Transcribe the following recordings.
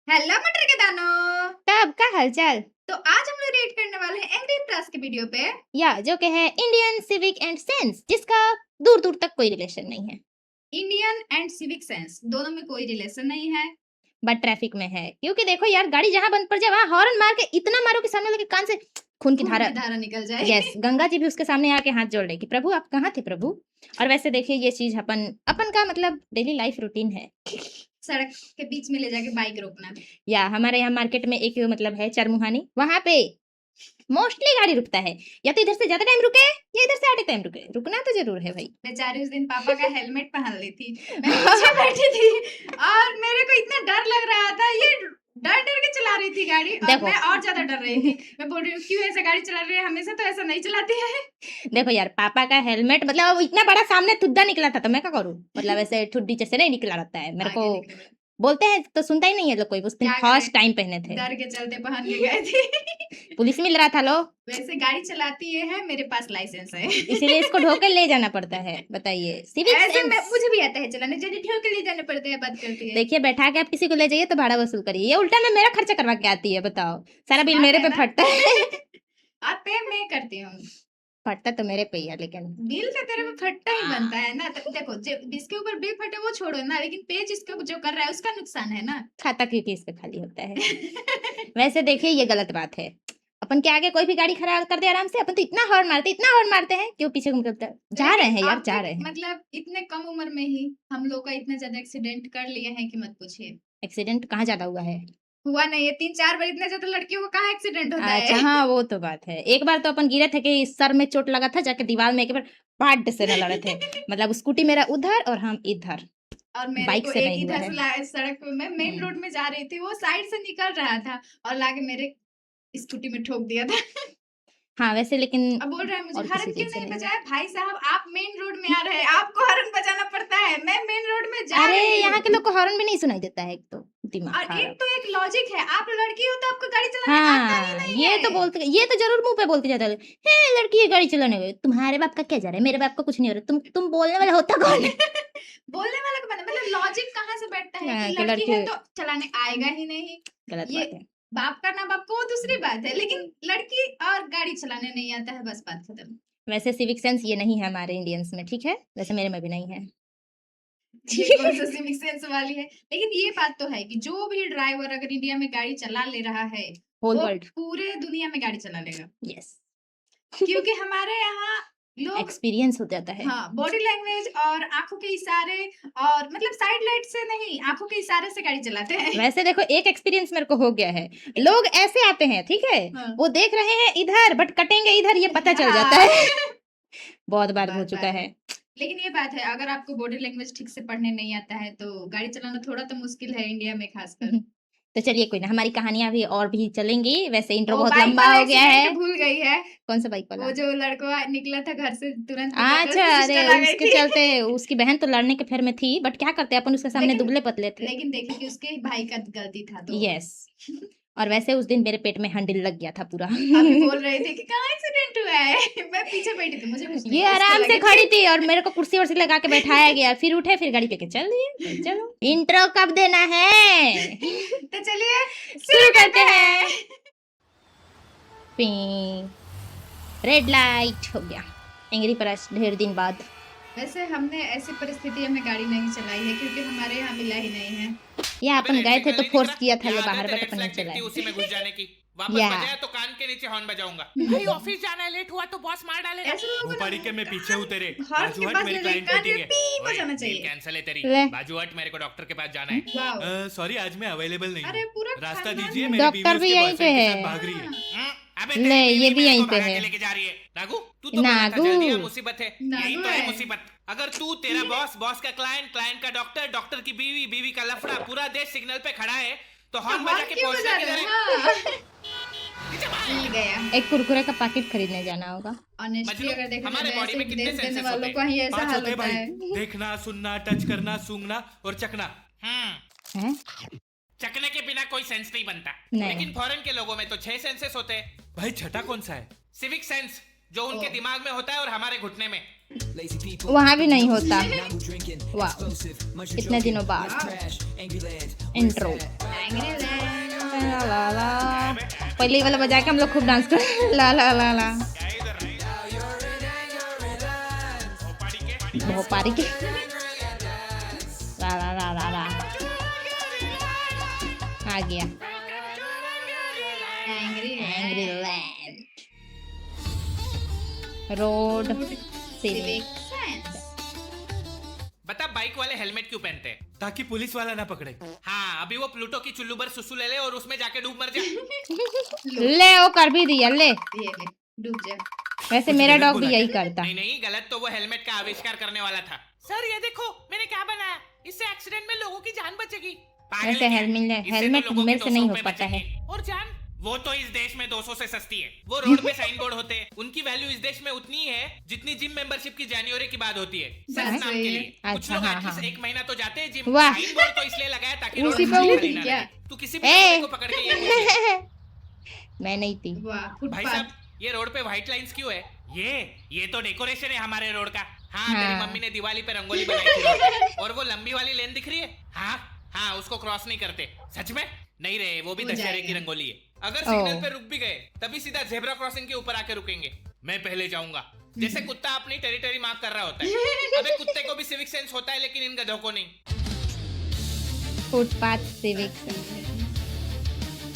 Hello मटर के दानों। तब का हालचाल। तो आज हम लोग रेड करने वाले हैं एंग्री प्लस के वीडियो पे, या जो कि है इंडियन सिविक एंड सेंस, जिसका दूर दूर तक कोई रिलेशन नहीं है, इंडियन एंड सिविक सेंस दोनों में कोई रिलेशन नहीं है। बट ट्रैफिक में है। क्योंकि देखो यार, गाड़ी जहाँ बंद पड़ जाए वहाँ हॉर्न मार के इतना मारो कि सामने वाले के कान से खून की धारा निकल जाए। यस, गंगा जी भी उसके सामने आके हाथ जोड़ रही कि प्रभु आप कहाँ थे प्रभु। और वैसे देखिए, ये चीज अपन अपन का मतलब डेली लाइफ रूटीन है। सड़क के बीच में ले जाके बाइक रोकना। या हमारे यहाँ मार्केट में एक मतलब है चरमुहानी, वहां पे मोस्टली गाड़ी रुकता है, या तो इधर से ज्यादा टाइम रुके या इधर से आधे टाइम रुके, रुकना तो जरूर है भाई। बेचारी उस दिन पापा का हेलमेट पहन ली थी, मैं पीछे बैठी थी और मेरे को इतना डर लग रहा था, ये डर डर के चला रही थी गाड़ी और मैं और ज्यादा डर रही थी। मैं बोल रही हूँ क्यों ऐसे गाड़ी चला रही है, हमेशा तो ऐसा नहीं चलाती है। देखो यार, पापा का हेलमेट मतलब इतना बड़ा सामने ठुड्डा निकला था तो मैं क्या करूँ, मतलब ऐसे ठुड्डी जैसे नहीं निकला रहता है मेरे को, बोलते हैं तो सुनता ही नहीं है लोग कोई। उस दिन फर्स्ट टाइम पहने थे, डर के चलते पहन के गए थे। पुलिस मिल रहा था लो। वैसे गाड़ी चलाती है, मेरे पास लाइसेंस है, इसीलिए इसको ढोके ले जाना पड़ता है। बताइए, सिविक सेंस मुझे भी आता है चलाने, जल्दी ढोके ले जाने पड़ते हैं, बात करती है। देखिए, बैठा के आप किसी को ले जाइए तो भाड़ा वसूल करिए, ये उल्टा में मेरा खर्चा करवा के आती है। बताओ, सारा बिल मेरे पे फटता है। आप पे मैं करती हूँ, फटता तो मेरे पे ही है, लेकिन बिल तो तेरे पे फटता ही बनता है ना। तो देखो, जिसके ऊपर बिल फटे वो छोड़ो ना, लेकिन पे जिसका जो कर रहा है उसका नुकसान है ना। खाता क्योंकि इस पे खाली होता है। वैसे देखिए, ये गलत बात है। अपन के आगे कोई भी गाड़ी खड़ा कर दे आराम से, अपन तो इतना हॉर्न मारते हैं कि वो पीछे घूम के जा रहे हैं यार, जा रहे हैं। मतलब इतने कम उम्र में ही हम लोग का इतना ज्यादा एक्सीडेंट कर लिए हैं कि मत पूछिए। एक्सीडेंट कहाँ ज्यादा हुआ है? हुआ नहीं है, 3-4 बार। इतने ज्यादा लड़कियों को कहाँ एक्सीडेंट होता है? अच्छा हाँ, वो तो बात है। एक बार तो अपन गिरे थे कि सर में चोट लगा था, जाके दीवार में एक बार पार्ट से न लड़े थे। मतलब स्कूटी मेरा उधर और हम इधर, और मेरे बाइक को से एक नहीं हुआ इधर है। से सड़क पे मैं मेन रोड में जा रही थी, वो साइड से निकल रहा था और लाके मेरे स्कूटी में ठोक दिया था। हाँ वैसे, लेकिन अब बोल रहा है मुझे और हॉर्न किसी क्यों चीज से नहीं नहीं। बजाया? भाई साहब, आप मेन रोड में आ रहे हैं, आपको हॉर्न बजाना पड़ता है, मैं मेन रोड में जा अरे रही हूँ। यहाँ के लोग को हॉर्न भी नहीं सुनाई देता है, एक तो दिमाग और एक खराब। तो एक लॉजिक है, आप लड़की हो तो आपको गाड़ी चलाने आता ही हाँ, नहीं ये है। तो बोलते, ये तो जरूर मुंह पे बोल के जाता है, हे लड़की है गाड़ी चलाने गई। तुम्हारे बाप का क्या जा रहा है, मेरे बाप का कुछ नहीं हो रहा। तुम बोलने वाला होता कौन है? बोलने वाला को मतलब लॉजिक कहाँ से बैठता है हाँ, कि कि लड़की है लड़की तो चलाने आएगा ही नहीं। गलत ये बात है। बाप का ना बाप को वो दूसरी बात है, लेकिन लड़की और गाड़ी चलाने नहीं आता है, बस बात खत्म। वैसे सिविक सेंस ये नहीं है हमारे इंडियंस में, ठीक है? वैसे मेरे में भी नहीं है। ये कौन सा सिविक सेंस वाली है? लेकिन ये बात तो है कि जो भी ड्राइवर अगर इंडिया में गाड़ी चला ले रहा है, होल वो वर्ल्ड पूरे दुनिया में गाड़ी चला लेगा। यस, क्योंकि हमारे यहाँ लोग एक्सपीरियंस हो जाता है। हाँ, बॉडी लैंग्वेज और आंखों के इशारे और मतलब साइड लाइट से नहीं, आंखों के इशारे से गाड़ी चलाते हैं। वैसे देखो, एक एक्सपीरियंस मेरे को हो गया है। लोग ऐसे आते हैं, ठीक है, हाँ। वो देख रहे हैं इधर बट कटेंगे इधर, ये पता चल जाता है। बहुत बार हो चुका है। लेकिन ये बात है, अगर आपको बॉडी लैंग्वेज ठीक से पढ़ने नहीं आता है तो गाड़ी चलाना थोड़ा तो मुश्किल है इंडिया में खासकर। तो चलिए कोई ना, हमारी कहानियां भी और भी चलेंगी। वैसे इंट्रो बहुत बाइक लंबा वाला हो गया है। भूल गई है। कौन सा बाइक वाला? वो जो लड़का निकला था घर से तुरंत, अच्छा, अरे उसके चलते उसकी बहन तो लड़ने के फेर में थी, बट क्या करते अपन उसके सामने दुबले पतले थे। लेकिन देखिए कि उसके भाई का गलती था तो। यस, और वैसे उस दिन मेरे पेट में हंडिल लग गया था पूरा। अभी बोल रहे थे कि कहाँ एक्सीडेंट हुआ है, मैं पीछे बैठी थी, मुझे कुछ नहीं, ये आराम से खड़ी थी और मेरे को कुर्सी वर्सी लगा के बैठाया गया, फिर उठे, फिर गाड़ी पे के चल दिए। चलो, इंट्रो कब देना है? तो चलिए शुरू करते हैं। रेड लाइट हो गया, एंग्री परस ढेर दिन बाद। वैसे हमने ऐसी परिस्थिति में गाड़ी नहीं चलाई है क्योंकि हमारे यहाँ मिला ही नहीं है। या अपन गए थे तो फोर्स किया था ये बाहर, बट अपन नहीं चलाए। उसी में घुस जाने की वापस बजाया तो कान के नीचे हॉर्न बजाऊंगा। भाई ऑफिस जाना है, लेट हुआ तो बॉस मार डालेगा। ऊपरी के मैं पीछे हूं तेरे, बाजू हट, मेरी क्लाइंट मीटिंग है। बजाना चाहिए। कैंसल है तेरी, बाजू हट, मेरे को डॉक्टर के पास जाना है। सॉरी आज मैं अवेलेबल नहीं हूं, रास्ता दीजिए, मेरी डॉक्टर भी यहीं पे है। भाग रही है। अबे ले, ये भी यहीं पे है। लेके जा रही है। नागू तू तो बोला था जल्दी आ, मुसीबत है, यही तो है मुसीबत। अगर तू, तेरा बॉस, बॉस का क्लाइंट, क्लाइंट का डॉक्टर, डॉक्टर की बीवी, बीवी का लफड़ा, पूरा देश सिग्नल पे खड़ा है तो हॉर्न बजा के पहुंचना किधर है? मिल गया। एक कुरकुरे का पैकेट खरीदने जाना होगा। ऑनेस्टली अगर देखा हमारे जाए, बॉडी में ऐसे कितने देश देने सेंसेस वालों होते को ही ऐसा हाल होता है। देखना, सुनना, टच करना, सूंघना और चखना। हैं? चखने के बिना कोई सेंस नहीं बनता। नहीं। लेकिन फॉरेन के लोगों में तो 6 सेंसेस होते हैं। भाई छठा कौन सा है? सिविक सेंस, जो उनके दिमाग में होता है और हमारे घुटने में। वहाँ भी नहीं होता। वाह, इतने दिनों बाद इंट्रो। पहले ये वाला बजा के हम लोग खूब डांस कर ला ला ला ला भोपारी के ला ला ला ला ला आ गया एंग्री लैंड रोड सिविक बता बाइक वाले हेलमेट क्यों पहनते हैं? ताकि पुलिस वाला ना पकड़े। हाँ, अभी वो प्लूटो की चुल्लू भर सुसु ले ले और उसमें जाके डूब मर जा। ले वो कर भी दिया ले ये ले डूब जा। वैसे मेरा डॉग भी यही करता। नहीं नहीं गलत, तो वो हेलमेट का आविष्कार करने वाला था। सर ये देखो मैंने क्या बनाया, इससे एक्सीडेंट में लोगों की जान बचेगी। वैसे हेलमेट मेरे से नहीं हो पाता है। और जान वो तो इस देश में 200 से सस्ती है। वो रोड पे साइन बोर्ड होते हैं, उनकी वैल्यू इस देश में उतनी ही है जितनी जिम मेंबरशिप की जनवरी की बात होती है सिर्फ नाम के लिए। कुछ लोग एटलीस्ट एक महीना तो जाते हैं जिम। साइन बोर्ड तो इसलिए लगाया ताकि रोड पे खाली ना रहे। तू किसी भी बंदे को पकड़ के ये मैं नहीं थी। भाई साहब ये रोड पे व्हाइट लाइंस क्यों है? ये तो डेकोरेशन है हमारे रोड का। हाँ तेरी मम्मी ने दिवाली पे रंगोली बनाई थी रोड पे। और वो लंबी वाली लेन दिख रही है, हाँ उसको क्रॉस नहीं करते। सच में नहीं रहे, वो भी दशहरे की रंगोली है। अगर सिग्नल पे रुक भी गए तभी सीधा जेब्रा क्रॉसिंग के ऊपर आके रुकेंगे। मैं पहले जाऊंगा, जैसे कुत्ता अपनी टेरिटरी मार्क कर रहा होता है। अबे कुत्ते को भी सिविक सेंस होता है लेकिन इन गधों को नहीं। फुटपाथ सिविक सेंस,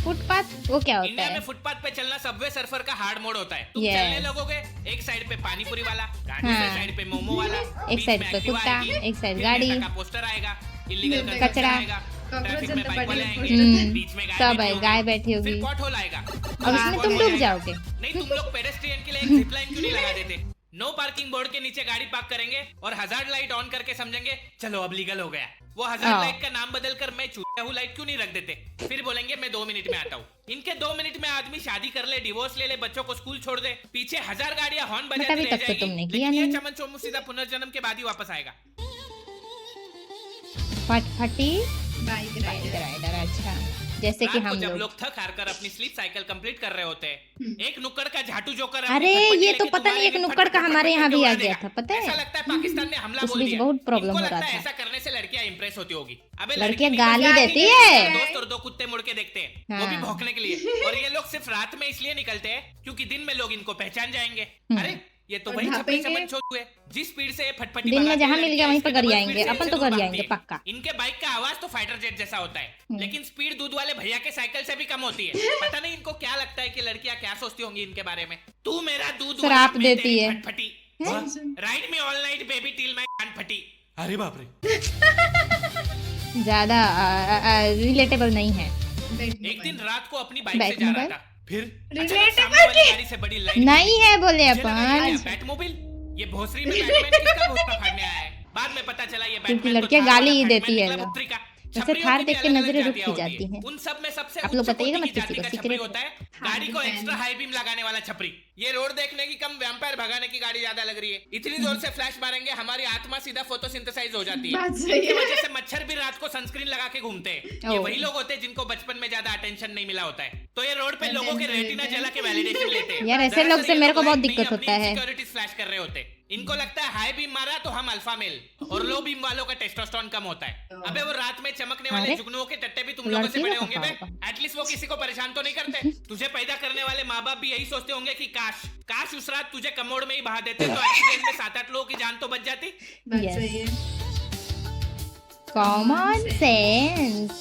फुटपाथ वो क्या होता इंडिया है? में फुटपाथ पे चलना सबवे सर्फर का हार्ड मोड होता है। तुम चलने लगोगे, एक साइड पे पानीपुरी वाला, दूसरे साइड पे मोमो वाला, एक साइड पे कुत्ता, एक साइड गाड़ी का पोस्टर आएगा, इलीगल कचरा आएगा, ट्रैफिक में बाइक वाले आएंगे, बीच में सब है, गाय बैठी होगी फिर पॉट होल आएगा और उसमें तुम डूब जाओगे। नहीं तुम लोग पेडेस्ट्रियन के लिए एक जिप लाइन क्यों नहीं लगा देते? नो पार्किंग बोर्ड के नीचे गाड़ी पार्क करेंगे और हजार्ड लाइट ऑन करके समझेंगे चलो अब लीगल हो गया। वो हजार्ड लाइट का नाम बदलकर मैं चूतिया हूँ लाइट क्यों नहीं रख देते? फिर बोलेंगे मैं 2 मिनट में आता हूँ। इनके 2 मिनट में आदमी शादी कर ले, डिवोर्स ले ले, बच्चों को स्कूल छोड़ दे, पीछे 1000 गाड़ियां हॉर्न बजाती रह जाएगी, लेकिन ये चमन चोमू सीधा पुनर्जन्म के बाद ही वापस आएगा। फटफटी बाइक राइडर, अच्छा जैसे कि हम जब लोग थक हार कर अपनी स्लीप साइकिल कंप्लीट कर रहे होते हैं, एक नुक्कड़ का झाटू जोकर अरे ये तो पता नहीं, एक नुक्कड़ का हमारे यहाँ भी आ गया था पता है। ऐसा लगता है पाकिस्तान ने हमला बोल दिया। बहुत प्रॉब्लम हो रहा था। ऐसा करने से लड़कियां इंप्रेस होती होगी। अबे लड़कियां गाली देती है, दोस्त और 2 कुत्ते मुड़ के देखते हैं, वो भी भौंकने के लिए। और ये लोग सिर्फ रात में इसलिए निकलते हैं क्योंकि दिन में लोग इनको पहचान जाएंगे। अरे ये तो वही छपरी चमन छोटू है, जिस स्पीड से फटफटी दिन में जहाँ मिल गया वहीं पर कर आएंगे, अपन तो कर आएंगे पक्का। इनके बाइक का आवाज तो फाइटर जेट जैसा होता है, लेकिन स्पीड दूध वाले भैया के साइकिल से भी कम होती है। पता नहीं इनको क्या लगता है कि लड़कियां क्या सोचती होंगी इनके बारे में। तू मेरा दूध श्राप देती है, फटफटी ride me all night baby till my कान फटी। अरे बाप रे, ज्यादा रिलेटेबल नहीं है। एक दिन रात को अपनी बाइक से जा रहा था, फिर रिलेटेबल से बड़ी लाइन नहीं है बोले अपन। बैटमोबिल, ये भोसरी में बैटमैन किसका भोसरा फाड़ने आया है? बाद में पता चला ये क्योंकि बैटमैन लड़कियां गाली ही देती है। जैसे थार देख के नजरें रुक ही जाती हैं। उन सब में सबसे आप लोग बताइएगा मत किसी को, छपरी सीक्रेट होता है गाड़ी को एक्स्ट्रा हाई बीम लगाने वाला छपरी। ये रोड देखने की कम वैम्पायर भगाने की गाड़ी ज्यादा लग रही है। इतनी जोर से फ्लैश मारेंगे हमारी आत्मा सीधा फोटोसिंथेसाइज हो जाती है। इसकी वजह से मच्छर भी रात को सनस्क्रीन लगा के घूमते हैं। ये वही लोग होते हैं जिनको बचपन में ज्यादा अटेंशन नहीं मिला होता है, तो ये रोड पे लोगों के रेटिना जला के वैलिडेशन लेते हैं। यार ऐसे लोग से मेरे को बहुत दिक्कत होता है। सिक्योरिटीज फ्लैश कर रहे होते हैं। इनको लगता है हाई बीम मारा तो हम अल्फा मेल, और लो बीम वालों का टेस्टोस्टेरोन कम होता है। अबे वो रात में चमकने वाले जुगनुओं के टट्टे भी तुम लोगों से बड़े होंगे बे। एटलीस्ट वो किसी को परेशान तो नहीं करते। तुझे पैदा करने वाले माँ बाप भी यही सोचते होंगे कि काश उस रात तुझे कमोड में ही बहा देते तो एक्सीडेंट में 7-8 लोगों की जान तो बच जाती। Common sense.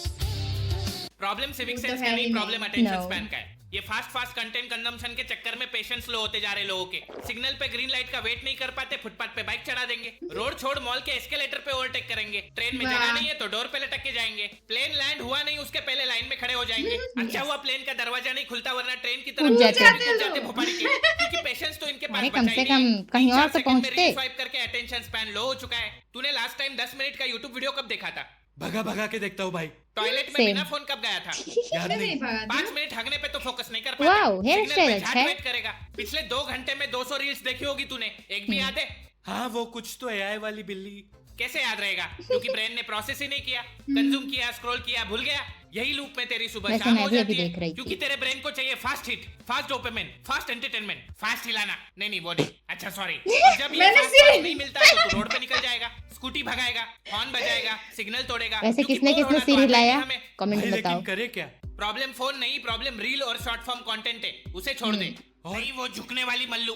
Problem civic sense का नहीं, प्रॉब्लम अटेंशन स्पैन का है। ये फास्ट कंटेंट कंजम्पशन के चक्कर में पेशेंस लो होते जा रहे लोगों के। सिग्नल पे ग्रीन लाइट का वेट नहीं कर पाते, फुटपाथ पे बाइक चढ़ा देंगे, रोड छोड़ मॉल के एस्केलेटर पे ओवरटेक करेंगे, ट्रेन में जगह नहीं है तो डोर पे लटक के जाएंगे, प्लेन लैंड हुआ नहीं उसके पहले लाइन में खड़े हो जाएंगे। अच्छा हुआ प्लेन का दरवाजा नहीं खुलता, वरना ट्रेन की तरफ जाते भोपाली के। क्योंकि पेशेंस तो इनके पास कम से कम कहीं और तो पहुंचते। स्वाइप करके अटेंशन स्पैन लो हो चुका है। तूने लास्ट टाइम 10 मिनट का यूट्यूब वीडियो कब देखा था? भगा के देखता हूँ भाई। टॉयलेट में बिना फोन कब गया था? याद नहीं। 5 मिनट हगने पे तो फोकस नहीं कर पाता। वाओ, हेयर स्टाइल अच्छा है। करेगा। पिछले 2 घंटे में 200 रील्स देखी होगी तूने, एक भी याद है? हाँ वो कुछ तो एआई वाली बिल्ली। कैसे याद रहेगा? क्योंकि ब्रेन ने प्रोसेस ही नहीं किया, कंज्यूम किया, स्क्रॉल किया, भूल गया। यही लूप में तेरी सुबह शाम हो जाती है, क्योंकि तेरे ब्रेन को चाहिए fast hit, fast dopamine, fast entertainment, fast हिलाना। नहीं वो नहीं, अच्छा सॉरी। जब ये फास्ट नहीं मिलता तो तू रोड पे निकल जाएगा, स्कूटी भगाएगा, हॉर्न बजाएगा, सिग्नल तोड़ेगा। वैसे किसने सिर हिलाया? कमेंट में बताओ। करे क्या? प्रॉब्लम फोन नहीं, प्रॉब्लम रील और शॉर्ट फॉर्म कंटेंट है, उसे छोड़ दे। नहीं वो झुकने वाली मल्लू।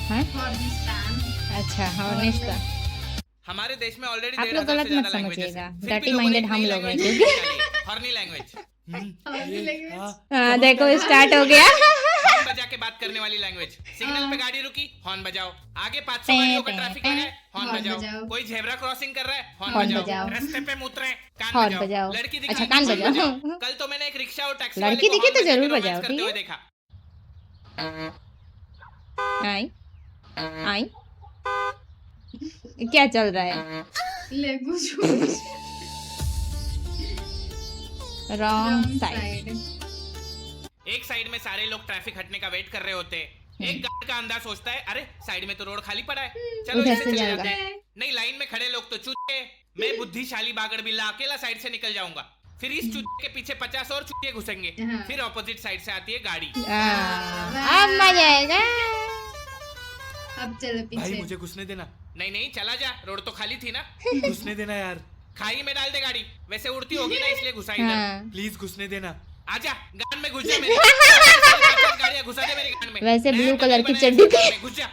हाँ? हॉर्निस्तान। अच्छा हॉर्निस्तान। हमारे देश में ऑलरेडी आप लोग गलत मत समझिएगा, डर्टी माइंडेड हम लोग हैं क्योंकि हॉर्नी लैंग्वेज। Horny language. हाँ देखो स्टार्ट हो गया। हॉर्न बजा के बात करने वाली लैंग्वेज। सिग्नल पे गाड़ी रुकी, हॉर्न बजाओ। आगे 500 गाड़ियों का ट्रैफिक लगा है, हॉर्न बजाओ। कोई झेब्रा क्रॉसिंग कर रहा है, हॉर्न बजाओ। रास्ते पे मुत रहे हैं, कान हॉर्न बजाओ। लड़की अच्छा दिखाई, कान हॉर्न बजाओ। कल तो मैंने एक रिक्शा और टैक्सी लड़की दिखी तो जरूर बजाओ, करते ठीक हुए है? देखा। आई आई क्या चल रहा है? ले कुछ रॉन्ग साइड। एक साइड में सारे लोग ट्रैफिक हटने का वेट कर रहे होते हैं। एक गार्ड का अंदाज सोचता है, अरे साइड में तो रोड खाली पड़ा है, चलो उधर इससे से चले जाएगा। जाते हैं। नहीं लाइन में खड़े लोग तो चूतिए, मैं बुद्धिशाली बागड़ बिल्ला अकेला साइड से निकल जाऊंगा। फिर इस चूतिए के पीछे 50 और चूतिए घुसेंगे। हाँ। फिर ऑपोजिट साइड से आती है गाड़ी। अब मजा आएगा। अब चलो भाई पीछे। मुझे घुसने देना। नहीं नहीं चला जा, रोड तो खाली थी ना। घुसने देना यार। खाई में डाल दे गाड़ी, वैसे उड़ती होगी ना इसलिए घुसा इधर। हाँ। प्लीज घुसने देना। आजा गान में घुस जा मेरी। गाड़ियां घुसा दे मेरी गान में। वैसे नया ब्लू टनल कलर की बनाया चड्डी गान में, घुस जा।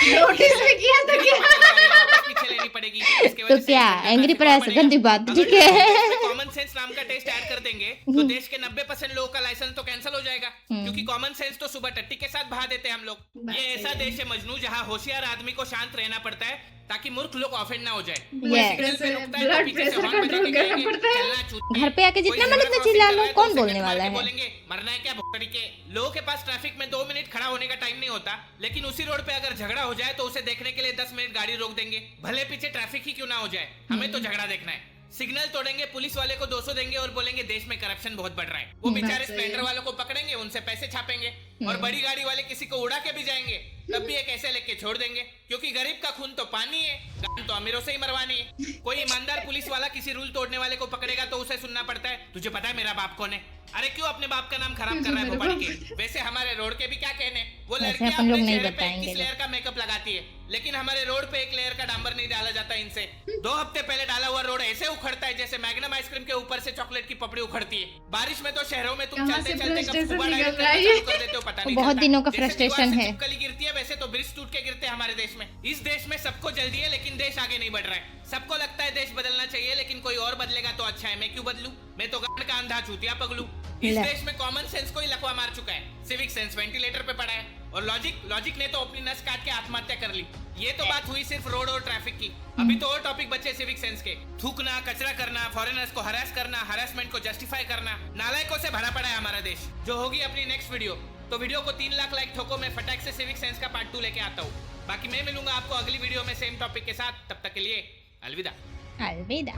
नोटिस भी किया तो क्या? गाड़ी वापस पीछे लेनी पड़ेगी। इसके तो वजह से क्या इंजन एंग्री का प्रयास बनेगा। गंदी बात, अगर ठीक है? कॉमन सेंस नाम का टेस्ट ऐड कर देंगे तो देश के 90% लोगों का लाइसेंस तो कैंसिल हो जाएगा, क्योंकि कॉमन सेंस तो सुबह टट्टी के साथ बहा देते हैं हम लोग। बात ये सही ऐसा है। देश है मजनू जहाँ होशियार आदमी को शांत रहना पड़ता है ताकि मूर्ख लोग ऑफेंड ना हो जाए। Yes. सिग्नल पे रुकता है तो ब्लड पीछे से प्रेशर हॉर्न बजा कंट्रोल के करना कहेंगे, पड़ता है। चलना चूतिए। घर पे आके जितना कोई मन झगड़ा उतना क्रॉसिंग चिल्ला कर लो, रहा है तो कौन उसे बोलने कट वाला मार के है? बोलेंगे मरना है क्या भुक्कड़ी के। लोगों के पास ट्रैफिक में 2 मिनट खड़ा होने का टाइम नहीं होता, लेकिन उसी रोड पे अगर झगड़ा हो जाए तो उसे देखने के लिए 10 मिनट गाड़ी रोक देंगे, भले पीछे ट्रैफिक ही क्यों ना हो जाए, हमें तो झगड़ा देखना है। सिग्नल तोड़ेंगे, पुलिस वाले को 200 देंगे और बोलेंगे देश में करप्शन बहुत बढ़ रहा है। वो बेचारे सही है। स्प्लेंडर वालों को पकड़ेंगे, उनसे पैसे छापेंगे, और बड़ी गाड़ी वाले किसी को उड़ा के भी जाएंगे, तब भी एक ऐसे लेके छोड़ देंगे, क्योंकि गरीब का खून तो पानी है, गान तो अमीरों से ही मरवानी है। कोई ईमानदार पुलिस वाला किसी रूल तोड़ने वाले को पकड़ेगा तो उसे सुनना पड़ता है, तुझे पता है मेरा बाप कौन है? अरे क्यों अपने बाप का नाम खराब कर रहा है भोपाली के? वैसे हमारे रोड के भी क्या कहने, वो वैसे लड़कियां अपन लोग अपने नहीं चेहरे पे बताएंगे 21 लेयर का मेकअप लगाती है, लेकिन हमारे रोड पे 1 लेयर का डांबर नहीं डाला जाता इनसे। 2 हफ्ते पहले डाला हुआ रोड ऐसे उखड़ता है जैसे मैग्नम आइसक्रीम के ऊपर से चॉकलेट की पपड़ी उखड़ती है। बारिश में तो शहरों में तुम कहाँ चलते से चलते कब frustration स्कूबा निकल डाइविंग रहा है करना ये? चालू कर देते हो पता नहीं बहुत चलता। दिनों का जैसे frustration दीवार से है। छिपकली गिरती है वैसे तो ब्रिज टूट के गिरते हैं हमारे देश में। इस देश में सबको जल्दी है लेकिन देश आगे नहीं बढ़ रहा है। सबको लगता है देश बदलना चाहिए, लेकिन कोई और बदलेगा तो अच्छा है, मैं क्यों बदलूं? मैं तो गांड का अंधा चूतिया पगलू। इस ले। देश में कॉमन सेंस को ही लकवा मार चुका है, सिविक सेंस वेंटिलेटर पे पड़ा है, और लॉजिक ने तो अपनी नस काट के आत्महत्या कर ली। ये तो बात हुई सिर्फ रोड और ट्रैफिक की, अभी तो और टॉपिक बचे सिविक सेंस के। थूकना, कचरा करना, फॉरेनर्स को हरास करना, हरासमेंट को जस्टिफाई करना, नालायकों से भरा पड़ा है हमारा देश। जो होगी अपनी नेक्स्ट वीडियो, तो वीडियो को 3 लाख लाइक ठोको, मैं फटाक से सिविक सेंस का पार्ट 2 लेके आता हूँ। बाकी मैं मिलूंगा आपको अगली वीडियो में सेम टॉपिक के साथ, तब तक के लिए अलविदा। Alvida.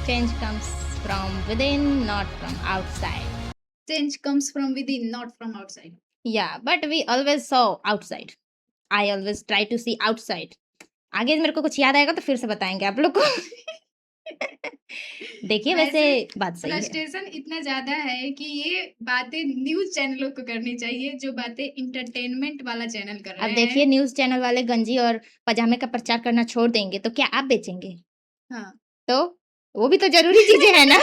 Change comes from within, not from outside. Change comes from within, not from outside. Yeah, but we always saw outside. I always try to see outside. आगे मेरे को कुछ याद आएगा तो फिर से बताएंगे आप लोग को। देखिए वैसे बात सही है। फ्रस्ट्रेशन इतना ज्यादा है कि ये बातें न्यूज चैनलों को करनी चाहिए, जो बातें इंटरटेनमेंट वाला चैनल कर रहे अब हैं। देखिए न्यूज चैनल वाले गंजी और पजामे का प्रचार करना छोड़ देंगे तो क्या आप बेचेंगे? हाँ, तो वो भी तो जरूरी चीजें है ना।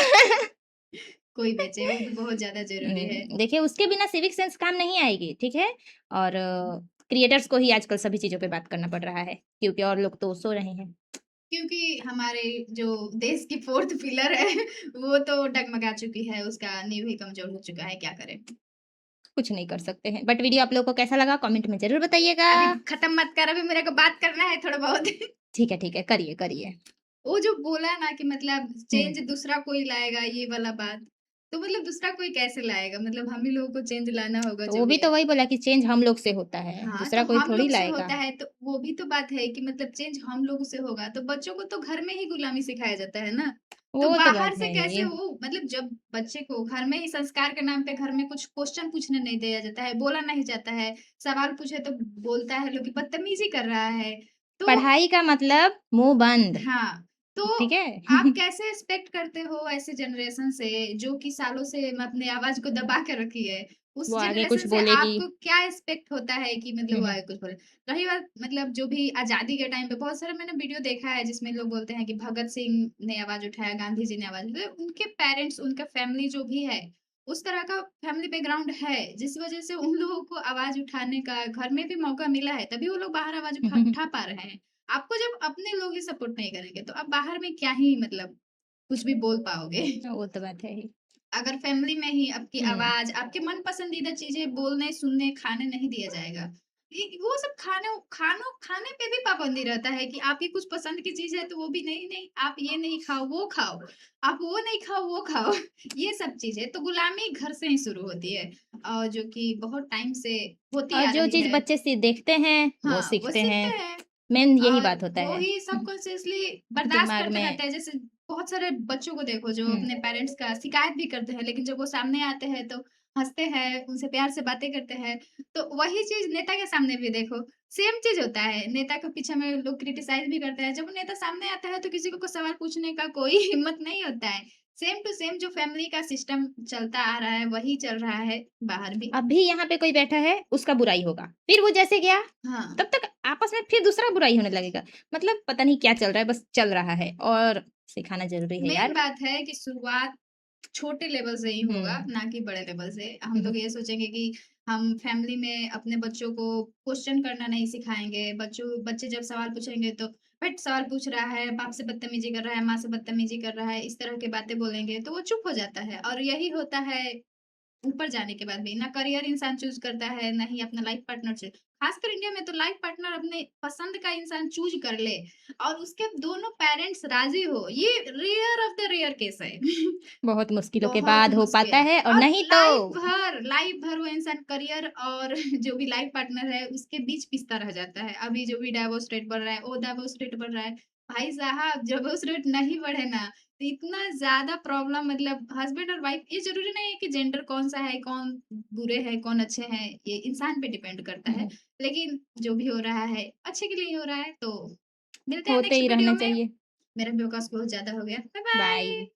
कोई बेचे, वो भी बहुत ज्यादा जरूरी है। देखिए उसके बिना सिविक सेंस काम नहीं आएगी, ठीक है? और क्रिएटर्स को ही आजकल सभी चीजों पे बात करना पड़ रहा है, क्योंकि और लोग तो सो रहे हैं। क्योंकि हमारे जो देश की 4th पिलर है वो तो डगमगा चुकी है, उसका नींव ही कमजोर हो चुका है, क्या करें? कुछ नहीं कर सकते हैं। बट वीडियो आप लोगों को कैसा लगा कमेंट में जरूर बताइएगा। अभी खत्म मत कर, अभी मेरे को बात करना है थोड़ा बहुत। ठीक है करिए करिए। वो जो बोला ना कि मतलब चेंज दूसरा कोई लाएगा, ये वाला बात, तो मतलब दूसरा कोई कैसे लाएगा? मतलब हम ही लोगों को चेंज लाना होगा। तो जो वो भी है। तो वही बोला कि चेंज हम लोग से होता है, हाँ, दूसरा तो कोई हम थोड़ी लोग से लाएगा। होता है, तो वो भी तो बात है कि मतलब चेंज हम लोग से होगा, तो बच्चों को तो घर में ही गुलामी सिखाया जाता है ना। तो वो तो बाहर बात से है कैसे ही। हो? मतलब जब बच्चे को घर में ही संस्कार के नाम पे घर में कुछ क्वेश्चन पूछने नहीं दिया जाता है, बोला नहीं जाता है, सवाल पूछे तो बोलता है लोग कि बदतमीजी कर रहा है, तो पढ़ाई का मतलब मुंह बंद, हाँ, तो ठीक है? आप कैसे एक्सपेक्ट करते हो ऐसे जनरेशन से जो कि सालों से अपने आवाज को दबा के रखी है? उस वो आगे जनरेशन कुछ से बोलेगी। आपको क्या एक्सपेक्ट होता है कि मतलब वो हम्म, आगे कुछ बोले। रही बात मतलब जो भी आजादी के टाइम पे बहुत सारे मैंने वीडियो देखा है जिसमें लोग बोलते हैं कि भगत सिंह ने आवाज उठाया, गांधी जी ने आवाज उठाया, तो उनके पेरेंट्स, उनका फैमिली जो भी है उस तरह का फैमिली बैकग्राउंड है जिस वजह से उन लोगों को आवाज उठाने का घर में भी मौका मिला है, तभी वो लोग बाहर आवाज उठा पा रहे हैं। आपको जब अपने लोग ही सपोर्ट नहीं करेंगे तो आप बाहर में क्या ही मतलब कुछ भी बोल पाओगे। वो तो बात है ही। अगर फैमिली में ही आपकी हम्म, आवाज, आपके मन पसंदीदा चीजें बोलने, सुनने, खाने नहीं दिया जाएगा, वो सब खाने पे भी पाबंदी रहता है कि आपकी कुछ पसंद की चीज है तो वो भी नहीं, नहीं आप ये नहीं खाओ वो खाओ, आप वो नहीं खाओ वो खाओ। ये सब चीजें तो गुलामी घर से ही शुरू होती है, और जो कि बहुत टाइम से होती और आ जो रही चीज है। बच्चे देखते हैं वो हाँ, वो सीखते हैं। सीखते हैं मेन यही और बात होता वो है। ही सबकॉन्शियसली बर्दाश्त दिमाग करते में। रहते हैं। जैसे बहुत सारे बच्चों को देखो जो हम्म, अपने पेरेंट्स का शिकायत भी करते हैं, लेकिन जब वो सामने आते हैं तो हँसते हैं, उनसे प्यार से बातें करते हैं। तो वही चीज़ नेता के सामने भी देखो, सेम चीज़ होता है। नेता के पीछे में लोग क्रिटिसाइज़ भी करते हैं, जब वो नेता सामने आता है तो किसी को सवाल पूछने का कोई हिम्मत नहीं होता है। सेम टू सेम जो फैमिली का सिस्टम चलता आ रहा है, वही चल रहा है बाहर भी। अभी यहाँ पे कोई बैठा है उसका बुराई होगा, फिर वो जैसे गया हाँ। तब तक आपस में फिर दूसरा बुराई होने लगेगा। मतलब पता नहीं क्या चल रहा है, बस चल रहा है। और सिखाना जरूरी है मेन यार। बात है कि शुरुआत छोटे लेवल से ही होगा, हम्म, ना कि बड़े लेवल से। हम हम्म, लोग ये सोचेंगे कि हम फैमिली में अपने बच्चों को क्वेश्चन करना नहीं सिखाएँगे। बच्चे जब सवाल पूछेंगे तो बेट सवाल पूछ रहा है, बाप से बदतमीज़ी कर रहा है, माँ से बदतमीज़ी कर रहा है, इस तरह की बातें बोलेंगे तो वो चुप हो जाता है। और यही होता है ऊपर जाने के बाद भी, ना करियर इंसान चूज़ करता है, ना ही अपना लाइफ पार्टनर खासकर इंडिया में तो लाइफ पार्टनर अपने पसंद का इंसान चूज़ कर ले और उसके दोनों पेरेंट्स राज़ी हो, ये rare of the rare case है। बहुत मुश्किलों के बहुत बाद हो पाता मुश्किल। है, और और नहीं तो लाइफ भर वो इंसान करियर और जो भी लाइफ पार्टनर है उसके बीच पिसता रह जाता है। अभी जो भी डाइवोर्स रेट बढ़ रहा है, वो डाइवोर्स रेट बढ़ रहा है। भाई साहब डाइवोर्स रेट नहीं बढ़े ना तो इतना ज़्यादा प्रॉब्लम, मतलब हस्बैंड और वाइफ, ये ज़रूरी नहीं है कि जेंडर कौन-सा है, कौन बुरे हैं, कौन अच्छे हैं, ये इंसान पे डिपेंड करता है। लेकिन जो भी हो रहा है अच्छे के लिए ही हो रहा है। तो मिलते हैं होते नेक्स्ट ही वीडियो रहना में। चाहिए। मेरा भी बकवास बहुत ज़्यादा हो गया। Bye bye. बाय।